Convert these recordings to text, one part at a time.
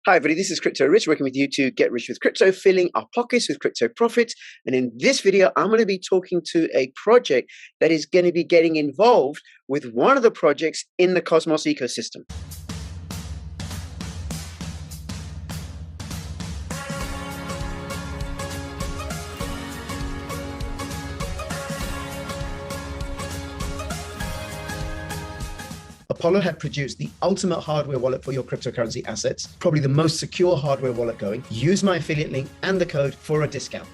Hi, everybody. This is Crypto Rich, working with you to get rich with crypto, filling our pockets with crypto profits. And in this video, I'm going to be talking to a project that is going to be getting involved with one of the projects in the Cosmos ecosystem. Apollo had produced the ultimate hardware wallet for your cryptocurrency assets, probably the most secure hardware wallet going. Use my affiliate link and the code for a discount.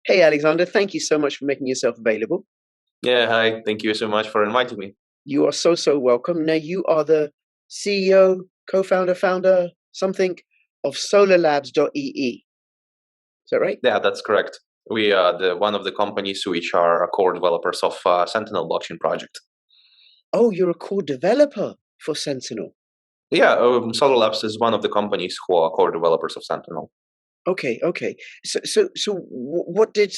Hey, Alexander, thank you so much for making yourself available. Yeah, hi. Thank you so much for inviting me. You are so welcome. Now, you are the CEO, co-founder, founder, something of solarlabs.ee. Is that right? Yeah, that's correct. We are one of the companies which are core developers of Sentinel blockchain project. Oh, you're a core developer for Sentinel. Yeah, Solar Labs is one of the companies who are core developers of Sentinel. Okay. So what did?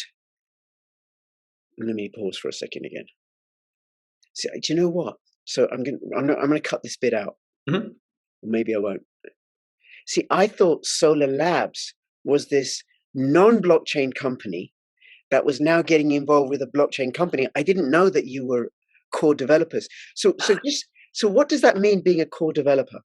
Let me pause for a second again. See, do you know what? So I'm gonna cut this bit out. Mm-hmm. Maybe I won't. See, I thought Solar Labs was this non-blockchain company that was now getting involved with a blockchain company. I didn't know that you were core developers. So what does that mean, being a core developer?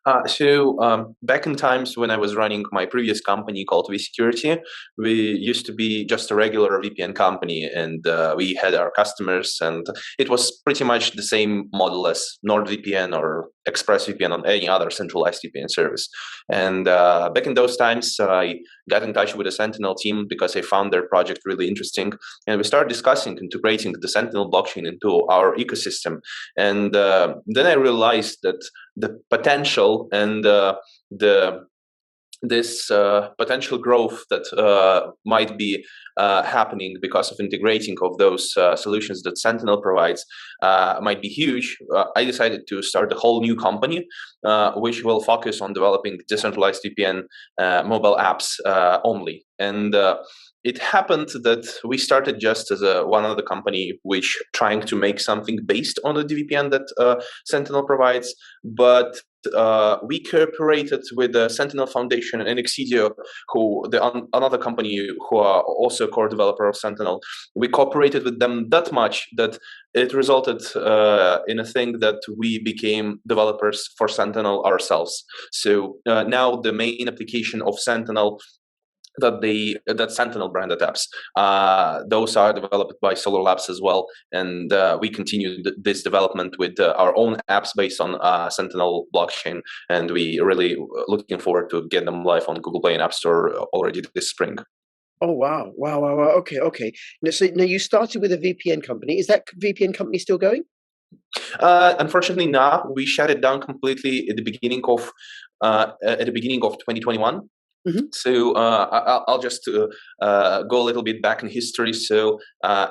Back in times when I was running my previous company called vSecurity, we used to be just a regular VPN company, and we had our customers, and it was pretty much the same model as NordVPN or ExpressVPN on any other centralized VPN service. And back in those times, I got in touch with the Sentinel team because I found their project really interesting, and we started discussing integrating the Sentinel blockchain into our ecosystem. And then I realized that the potential and this potential growth that might be happening because of integrating of those solutions that Sentinel provides might be huge. I decided to start a whole new company which will focus on developing decentralized VPN mobile apps only. And it happened that we started just as one other company which trying to make something based on the DVPN that Sentinel provides, but we cooperated with the Sentinel Foundation and Exidio, another company who are also a core developer of Sentinel. We cooperated with them that much that it resulted in a thing that we became developers for Sentinel ourselves. So now the main application of Sentinel that Sentinel branded apps, those are developed by Solar Labs as well, and we continue this development with our own apps based on Sentinel blockchain, and we really looking forward to get them live on Google Play and App Store already this spring. Oh wow. Okay. Now you started with a VPN company. Is that VPN company still going? Unfortunately, now we shut it down completely at the beginning of 2021. Mm-hmm. So I'll just go a little bit back in history. So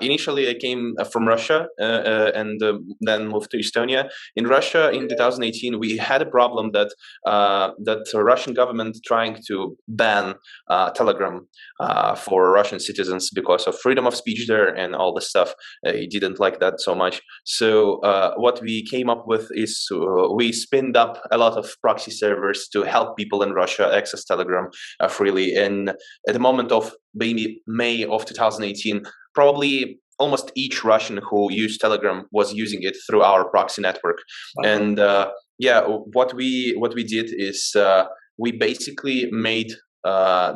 initially I came from Russia and then moved to Estonia. In Russia in 2018, we had a problem that the Russian government trying to ban Telegram for Russian citizens because of freedom of speech there and all this stuff. I didn't like that so much. So what we came up with is we spinned up a lot of proxy servers to help people in Russia access Telegram freely. And at the moment of maybe May of 2018, probably almost each Russian who used Telegram was using it through our proxy network. Wow. And what we did is we basically made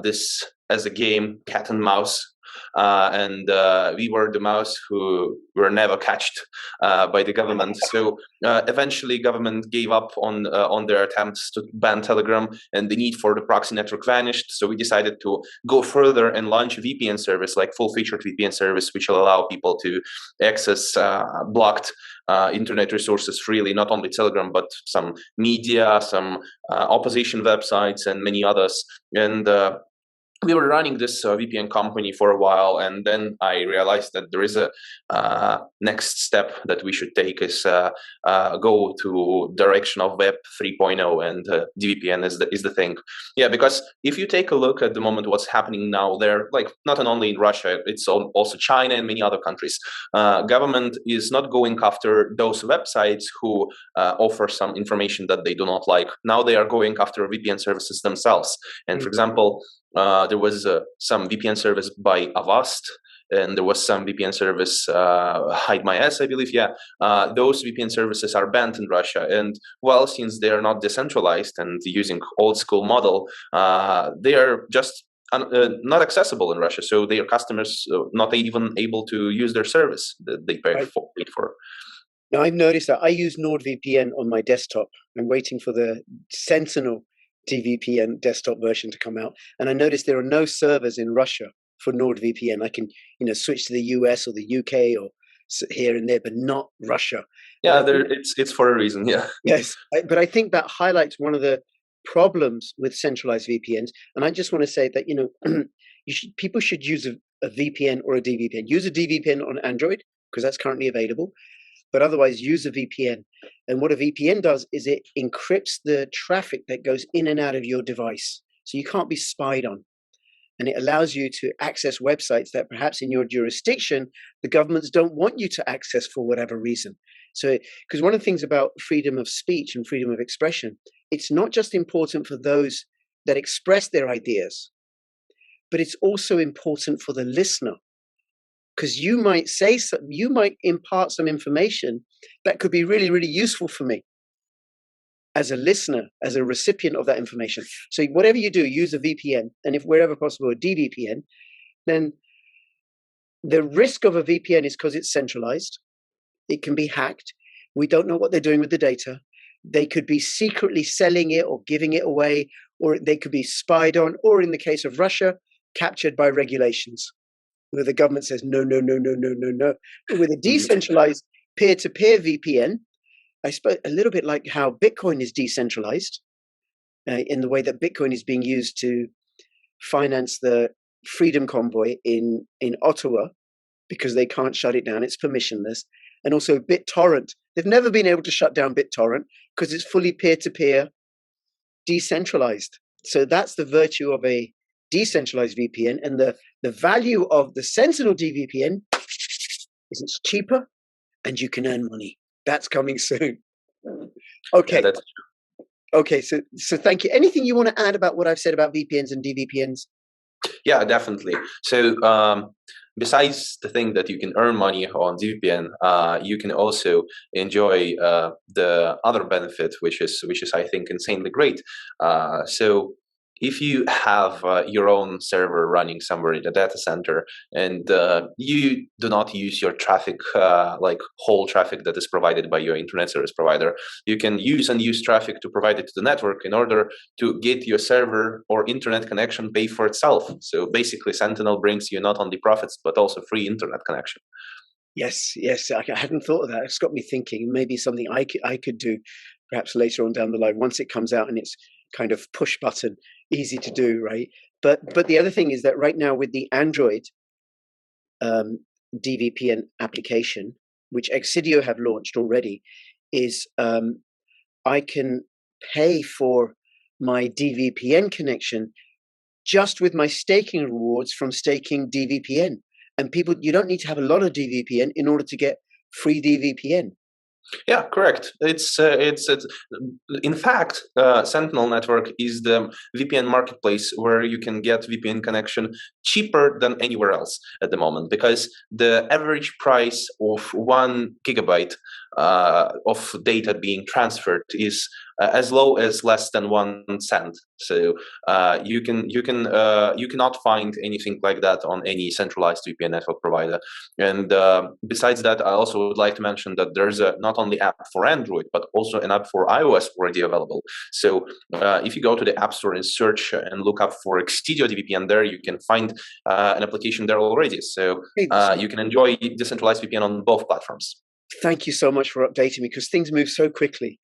this as a game, cat and mouse. And we were the mouse who were never catched by the government. So eventually, government gave up on their attempts to ban Telegram, and the need for the proxy network vanished. So we decided to go further and launch a VPN service, like full-featured VPN service, which will allow people to access blocked internet resources freely, not only Telegram, but some media, some opposition websites, and many others. And we were running this VPN company for a while, and then I realized that there is a next step that we should take is go to direction of Web 3.0, and DVPN is the thing. Yeah, because if you take a look at the moment what's happening now there, like not only in Russia, it's also China and many other countries. Government is not going after those websites who offer some information that they do not like. Now they are going after VPN services themselves. And for example, there was some VPN service by Avast, and there was some VPN service, Hide My Ass, I believe. Yeah, those VPN services are banned in Russia. And well, since they are not decentralized and using old school model, they are just not accessible in Russia. So their customers not even able to use their service that they paid for. Now, I've noticed that I use NordVPN on my desktop. I'm waiting for the Sentinel DVPN desktop version to come out, and I noticed there are no servers in Russia for NordVPN. I can, switch to the US or the UK or here and there, but not Russia. Yeah, it's for a reason. Yeah. Yes, but I think that highlights one of the problems with centralized VPNs. And I just want to say that people should use a VPN or a DVPN. Use a DVPN on Android because that's currently available, but otherwise use a VPN. And what a VPN does is it encrypts the traffic that goes in and out of your device, so you can't be spied on. And it allows you to access websites that perhaps in your jurisdiction, the governments don't want you to access for whatever reason. So, because one of the things about freedom of speech and freedom of expression, it's not just important for those that express their ideas, but it's also important for the listener. Because you might you might impart some information that could be really, really useful for me as a listener, as a recipient of that information. So whatever you do, use a VPN, and if wherever possible, a DVPN. Then the risk of a VPN is because it's centralized. It can be hacked. We don't know what they're doing with the data. They could be secretly selling it or giving it away, or they could be spied on, or in the case of Russia, captured by regulations, where the government says, no, no, no, no, no, no, no. But with a decentralized peer-to-peer VPN, I suppose a little bit like how Bitcoin is decentralized, in the way that Bitcoin is being used to finance the Freedom Convoy in Ottawa, because they can't shut it down. It's permissionless. And also BitTorrent. They've never been able to shut down BitTorrent because it's fully peer-to-peer, decentralized. So that's the virtue of a decentralized VPN. And the value of the Sentinel DVPN is it's cheaper and you can earn money. That's coming soon. Okay. Yeah, okay. So thank you. Anything you want to add about what I've said about VPNs and DVPNs? Yeah, definitely. So besides the thing that you can earn money on DVPN, you can also enjoy the other benefit, which is I think insanely great. So if you have your own server running somewhere in a data center, and you do not use your traffic, like whole traffic that is provided by your internet service provider, you can use unused traffic to provide it to the network in order to get your server or internet connection pay for itself. So basically, Sentinel brings you not only profits, but also free internet connection. Yes, I hadn't thought of that. It's got me thinking maybe something I could do perhaps later on down the line once it comes out and it's kind of push button, easy to do, right? But the other thing is that right now with the Android DVPN application, which Exidio have launched already, is I can pay for my DVPN connection just with my staking rewards from staking DVPN. And people, you don't need to have a lot of DVPN in order to get free DVPN. Yeah, correct. It's in fact, Sentinel network is the VPN marketplace where you can get VPN connection cheaper than anywhere else at the moment, because the average price of 1 gigabyte of data being transferred is as low as less than 1 cent. So you cannot find anything like that on any centralized VPN network provider. And besides that, I also would like to mention that there's not only app for Android, but also an app for iOS already available. So if you go to the App Store and search and look up for Exidio DVPN, there you can find an application there already. So you can enjoy decentralized VPN on both platforms. Thank you so much for updating me, because things move so quickly.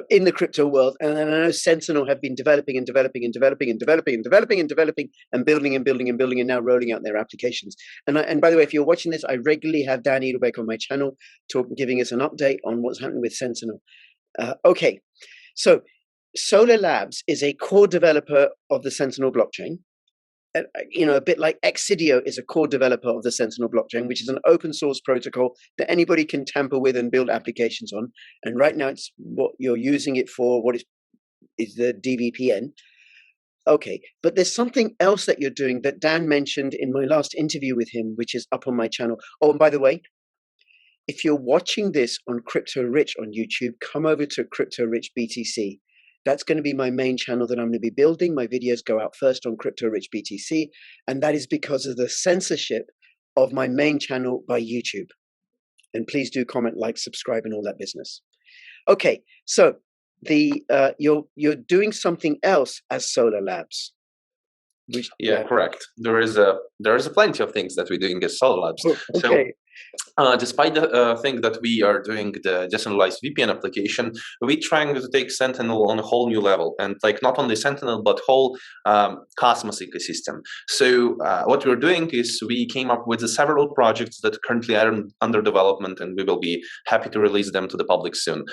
in the crypto world. And I know Sentinel have been developing and developing and developing and developing and developing and developing and building and building and building and now rolling out their applications. And by the way, if you're watching this, I regularly have Dan Edelbeck on my channel giving us an update on what's happening with Sentinel. Okay, so Solar Labs is a core developer of the Sentinel blockchain. A bit like Exidio is a core developer of the Sentinel blockchain, which is an open source protocol that anybody can tamper with and build applications on. And right now, it's what you're using it for. What is the DVPN? Okay, but there's something else that you're doing that Dan mentioned in my last interview with him, which is up on my channel. Oh, and by the way, if you're watching this on Crypto Rich on YouTube, come over to Crypto Rich BTC. That's going to be my main channel that I'm going to be building. My videos go out first on Crypto Rich BTC, and that is because of the censorship of my main channel by YouTube. And please do comment, like, subscribe, and all that business. Okay, so you're doing something else as Solar Labs. Correct. There is a plenty of things that we're doing as Solar Labs. Oh, okay. So, despite the thing that we are doing the decentralized VPN application, we're trying to take Sentinel on a whole new level, and like not only Sentinel but whole Cosmos ecosystem. So what we're doing is we came up with several projects that currently are under development, and we will be happy to release them to the public soon.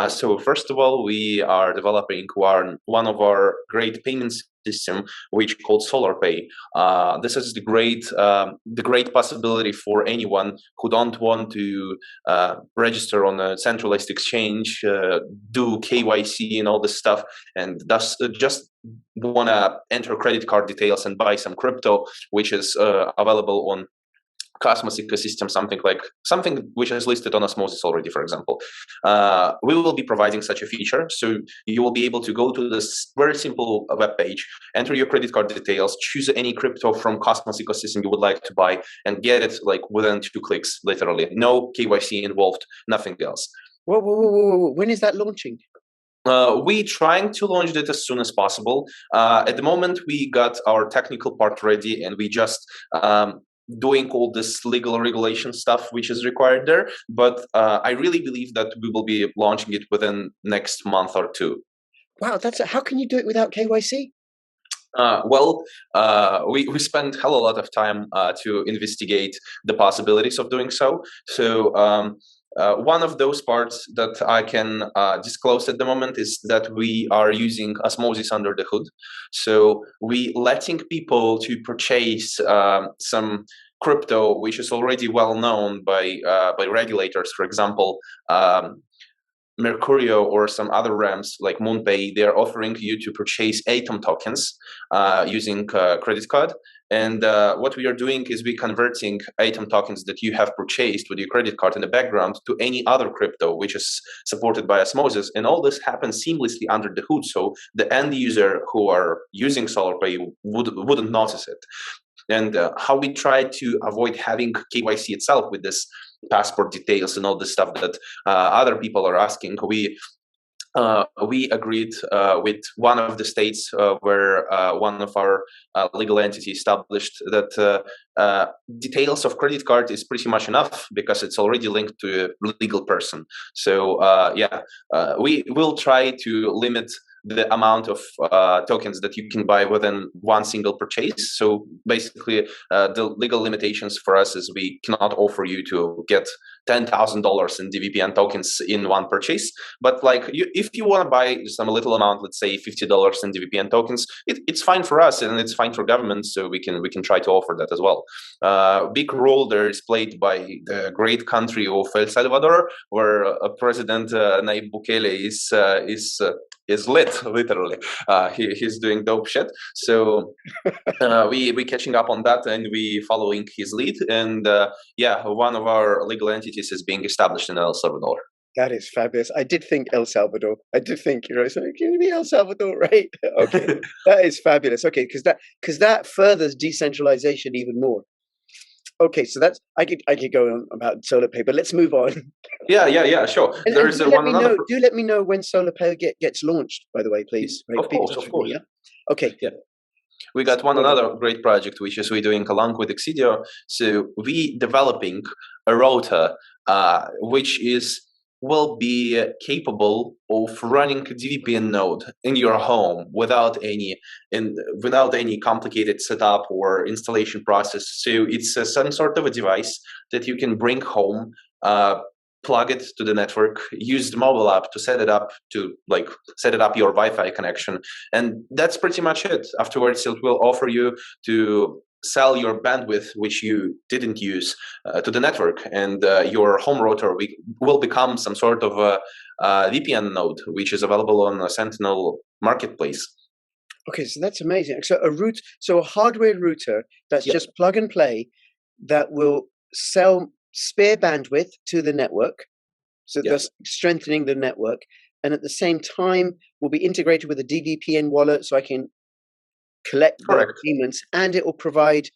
So first of all, we are developing one of our great payments system, which called SolarPay. This is the great possibility for anyone who don't want to register on a centralized exchange, do KYC and all this stuff, and thus just want to enter credit card details and buy some crypto, which is available on Cosmos ecosystem, something which is listed on Osmosis already, for example. We will be providing such a feature, so you will be able to go to this very simple web page, enter your credit card details, choose any crypto from Cosmos ecosystem you would like to buy, and get it like within 2 clicks, literally. No KYC involved, nothing else. Whoa. When is that launching? We trying to launch it as soon as possible. At the moment, we got our technical part ready, and we just doing all this legal regulation stuff which is required there, but I really believe that we will be launching it within next month or 2. Wow, how can you do it without KYC? We spent hell a lot of time to investigate the possibilities of doing so. So one of those parts that I can disclose at the moment is that we are using Osmosis under the hood. So we letting people to purchase some crypto which is already well known by regulators. For example, Mercurio or some other RAMs like MoonPay, they are offering you to purchase Atom tokens using credit card. And what we are doing is we're converting Atom tokens that you have purchased with your credit card in the background to any other crypto which is supported by Osmosis. And all this happens seamlessly under the hood, so the end user who are using SolarPay wouldn't notice it. And how we try to avoid having KYC itself with this passport details and all this stuff that other people are asking. We agreed with one of the states where one of our legal entities established that details of credit card is pretty much enough because it's already linked to a legal person. So we will try to limit the amount of tokens that you can buy within one single purchase. So basically, the legal limitations for us is we cannot offer you to get $10,000 in DVPN tokens in one purchase. But if you want to buy some little amount, let's say $50 in DVPN tokens, it's fine for us and it's fine for government. So we can try to offer that as well. Big role there is played by the great country of El Salvador, where President Nayib Bukele is lit, literally. He's doing dope shit. So we catching up on that, and we following his lead. And one of our legal entities is being established in El Salvador. That is fabulous. I did think El Salvador. I did think, so it can be El Salvador, right? Okay, that is fabulous. Okay, because that furthers decentralization even more. Okay, so that's I could go on about SolarPay, but let's move on. Yeah, sure. Do let me know when SolarPay gets launched, by the way, please. Right? Of course. Yeah? Okay. Yeah. We got another great project, which is we're doing along with Exidio. So we developing a router, which is will be capable of running a DVPN node in your home without any complicated setup or installation process. So it's some sort of a device that you can bring home, plug it to the network, use the mobile app to set it up your Wi-Fi connection, and that's pretty much it. Afterwards, it will offer you to sell your bandwidth, which you didn't use, to the network, and your home router will become some sort of a VPN node, which is available on the Sentinel marketplace. Okay, so that's amazing. So a hardware router that's just plug and play that will sell spare bandwidth to the network, so thus strengthening the network, and at the same time will be integrated with a DVPN wallet, so I can collect the payments, and it will provide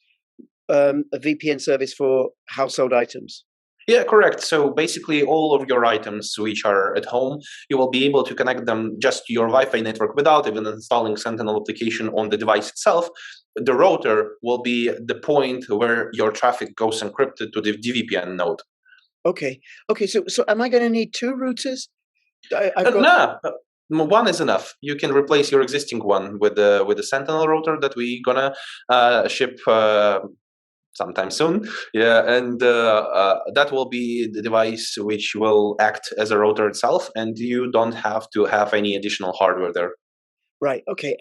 a VPN service for household items. Yeah, correct. So basically all of your items which are at home, you will be able to connect them just to your Wi-Fi network without even installing Sentinel application on the device itself. The router will be the point where your traffic goes encrypted to the DVPN node. Okay. So am I going to need two routers? No, one is enough. You can replace your existing one with the Sentinel router that we're gonna ship sometime soon. Yeah, and that will be the device which will act as a router itself, and you don't have to have any additional hardware there. Right. Okay.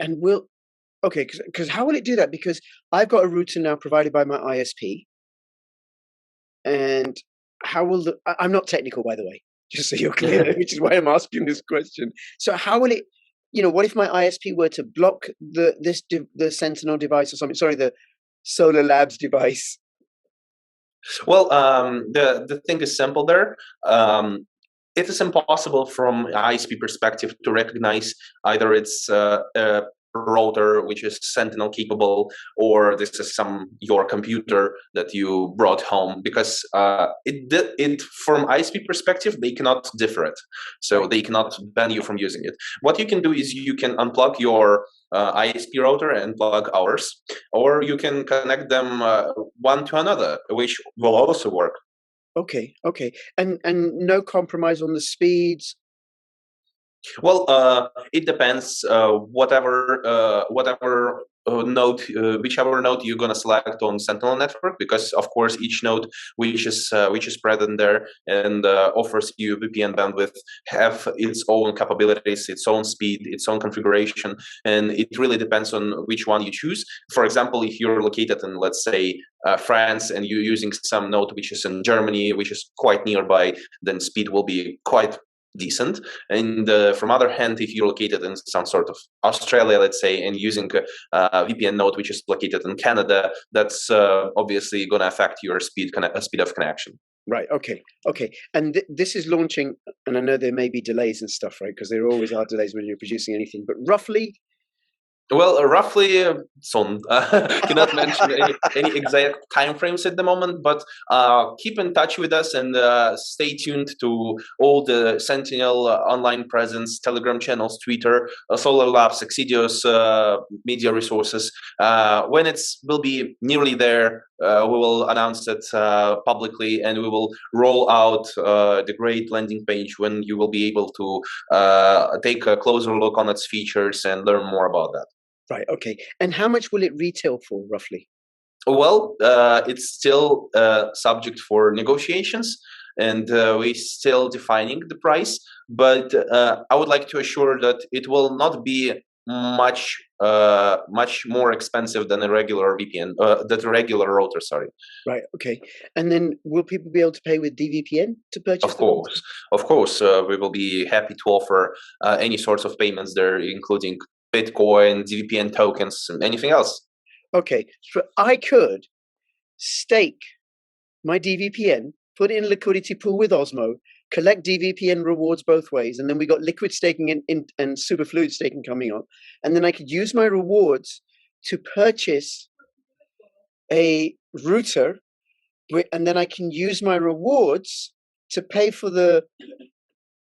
Because how will it do that? Because I've got a router now provided by my ISP, and I'm not technical, by the way, just so you're clear, which is why I'm asking this question. So how will it, what if my ISP were to block the Sentinel device or something? Sorry, the Solar Labs device. Well, the thing is simple there. It is impossible from ISP perspective to recognize either it's a router which is Sentinel capable, or this is your computer that you brought home, because it from ISP perspective they cannot differ it, so they cannot ban you from using it. What you can do is you can unplug your ISP router and plug ours, or you can connect them one to another, which will also work. Okay, and no compromise on the speeds. Well, it depends. Whatever node, whichever node you're gonna select on Sentinel network, because of course each node which is present there and offers you VPN bandwidth have its own capabilities, its own speed, its own configuration, and it really depends on which one you choose. For example, if you're located in, let's say, France, and you're using some node which is in Germany, which is quite nearby, then speed will be quite decent. And from other hand, if you're located in some sort of Australia, let's say, and using a VPN node which is located in Canada, that's obviously going to affect your speed of connection. Right. Okay. And this is launching, and I know there may be delays and stuff, right? Because there always are delays when you're producing anything. But roughly. Well, roughly soon. Cannot mention any exact time frames at the moment, but keep in touch with us and stay tuned to all the Sentinel online presence, Telegram channels, Twitter, Solar Labs, Exidios media resources. When it will be nearly there, we will announce it publicly, and we will roll out the great landing page when you will be able to take a closer look on its features and learn more about that. Right. Okay. And how much will it retail for, roughly? Well, it's still subject for negotiations, and we're still defining the price. But I would like to assure that it will not be much more expensive than a regular VPN, than a regular router. Sorry. Right. Okay. And then will people be able to pay with DVPN to purchase? Of course. We will be happy to offer any sorts of payments there, including Bitcoin, DVPN tokens, and anything else. Okay, so I could stake my DVPN, put it in a liquidity pool with Osmo, collect DVPN rewards both ways, and then we got liquid staking and superfluid staking coming up, and then I could use my rewards to purchase a router, and then I can use my rewards to pay for the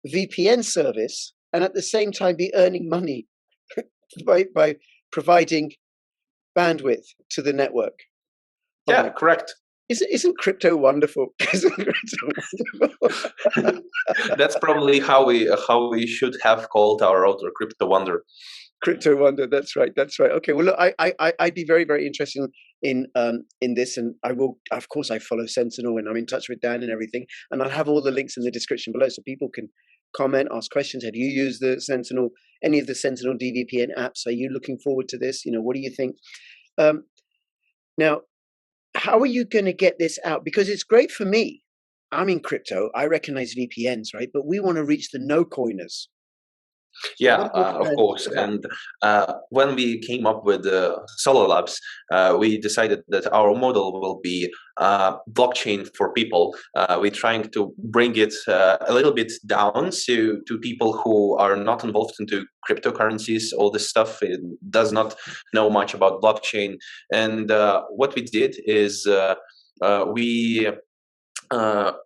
VPN service, and at the same time be earning money by providing bandwidth to the network. Yeah, correct. Isn't crypto wonderful? Isn't crypto wonderful? That's probably how we should have called our router, Crypto Wonder. Crypto wonder. That's right. That's right. Okay. Well, look, I'd be very, very interested in this, and I will. Of course, I follow Sentinel, and I'm in touch with Dan and everything, and I'll have all the links in the description below, so people can comment, ask questions. Have you used the Sentinel, any of the Sentinel DVPN apps? Are you looking forward to this? What do you think? Um, Now, how are you going to get this out? Because it's great for me. I'm in crypto. I recognize VPNs, right? But we want to reach the no coiners. So Yeah, what are your of plans course. for that? And when we came up with Solar Labs, we decided that our model will be blockchain for people. We're trying to bring it a little bit down to people who are not involved into cryptocurrencies, all this stuff. It does not know much about blockchain. And what we did is we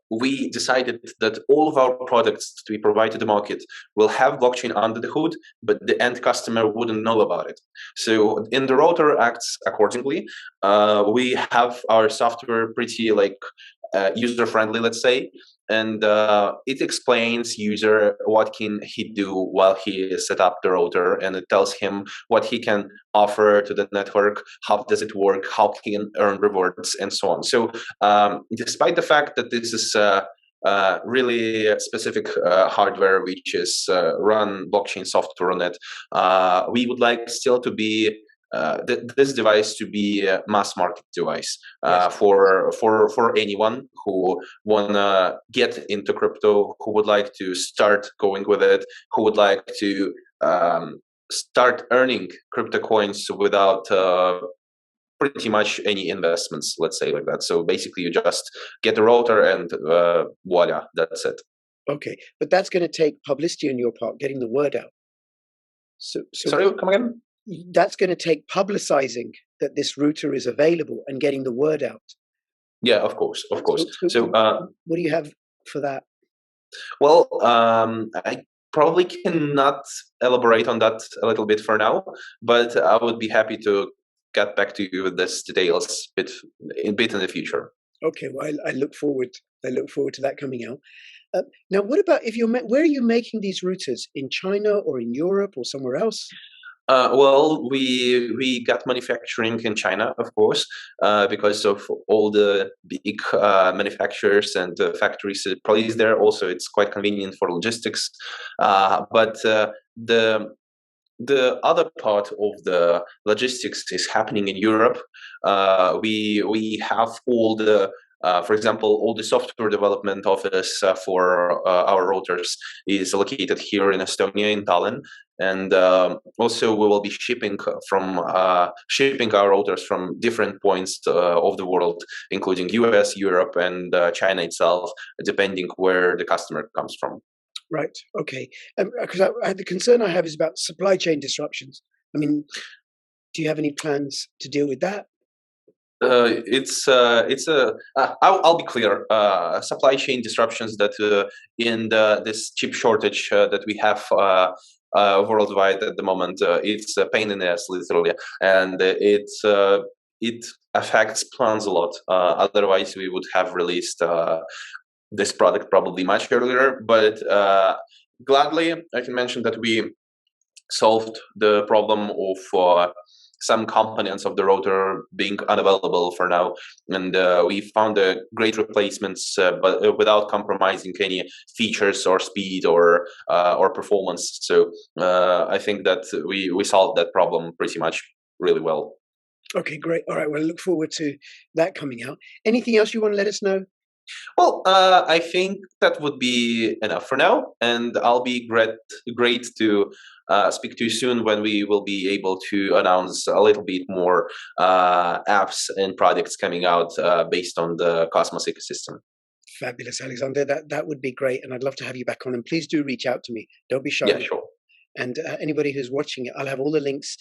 we decided that all of our products that we provide to the market will have blockchain under the hood, but the end customer wouldn't know about it. So in the router acts accordingly. We have our software pretty like user friendly, let's say, and it explains user what can he do while he set up the router, and it tells him what he can offer to the network, how does it work, how he can earn rewards, and so on. So despite the fact that this is really specific hardware which is run blockchain software on it, we would like still to be this device to be a mass market device Yes. for anyone who wanna get into crypto, who would like to start going with it, who would like to start earning crypto coins without pretty much any investments, let's say like that. So basically, you just get a router and voila, that's it. Okay, but that's going to take publicity on your part, getting the word out. So Sorry, come again? that's going to take publicizing that this router is available and getting the word out. Yeah, of course, of course. So, What do you have for that? well, I probably cannot elaborate on that a little bit for now, but I would be happy to get back to you with this details bit in the future. Okay, well, I look forward. I look forward to that coming out. Now, what about if where are you making these routers? In China or in Europe or somewhere else? Well, we got manufacturing in China, of course, because of all the big manufacturers and factories placed there. Also, it's quite convenient for logistics. But the other part of the logistics is happening in Europe. We have all the for example, all the software development office for our routers is located here in Estonia, in Tallinn, and also we will be shipping shipping our routers from different points of the world, including US, Europe, and China itself, depending where the customer comes from. Right. Okay. Because the concern I have is about supply chain disruptions. I mean, do you have any plans to deal with that? I'll be clear. Supply chain disruptions that in this chip shortage that we have worldwide at the moment, it's a pain in the ass, literally, and it affects plans a lot. Otherwise, we would have released this product probably much earlier. But gladly, I can mention that we solved the problem of some components of the router being unavailable for now, and we found great replacements, but without compromising any features or speed or performance. So I think that we solved that problem pretty much really well. Okay, great. All right. Well, I look forward to that coming out. Anything else you want to let us know? Well, I think that would be enough for now, and I'll be great to speak to you soon when we will be able to announce a little bit more apps and products coming out based on the Cosmos ecosystem. Fabulous, Alexander. That would be great, and I'd love to have you back on. And please do reach out to me. Don't be shy. Yeah, sure. And anybody who's watching it, I'll have all the links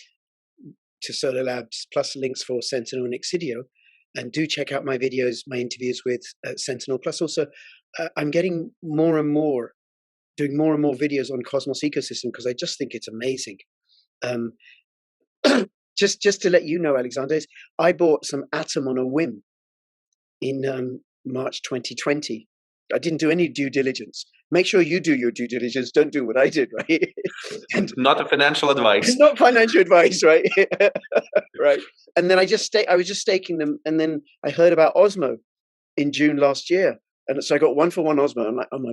to Solar Labs plus links for Sentinel and Exidio. And do check out my videos, my interviews with Sentinel. Plus, also, I'm getting more and more, doing more and more videos on Cosmos ecosystem because I just think it's amazing. Just to let you know, Alexander, I bought some Atom on a whim. in March 2020. I didn't do any due diligence. Make sure you do your due diligence. Don't do what I did, right? And Not a financial advice. not financial advice, right? Right. And then I was just staking them, and then I heard about Osmo in June last year, and so I got 1-for-1 Osmo. I'm like, oh my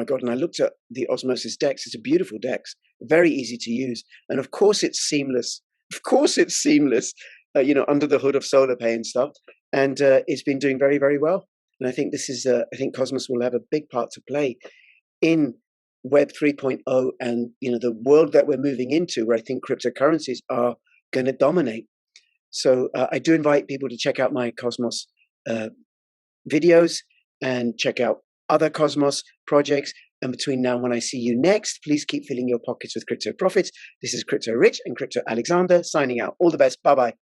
god! And I looked at the Osmosis DEX. It's a beautiful DEX, very easy to use, and of course it's seamless. Of course it's seamless. Under the hood of SolarPay and stuff, and it's been doing very, very well. And I think this is, I think Cosmos will have a big part to play in Web 3.0 and the world that we're moving into, where I think cryptocurrencies are going to dominate. So I do invite people to check out my Cosmos videos and check out other Cosmos projects. And between now and when I see you next, please keep filling your pockets with crypto profits. This is Crypto Rich and Crypto Alexander signing out. All the best. Bye-bye.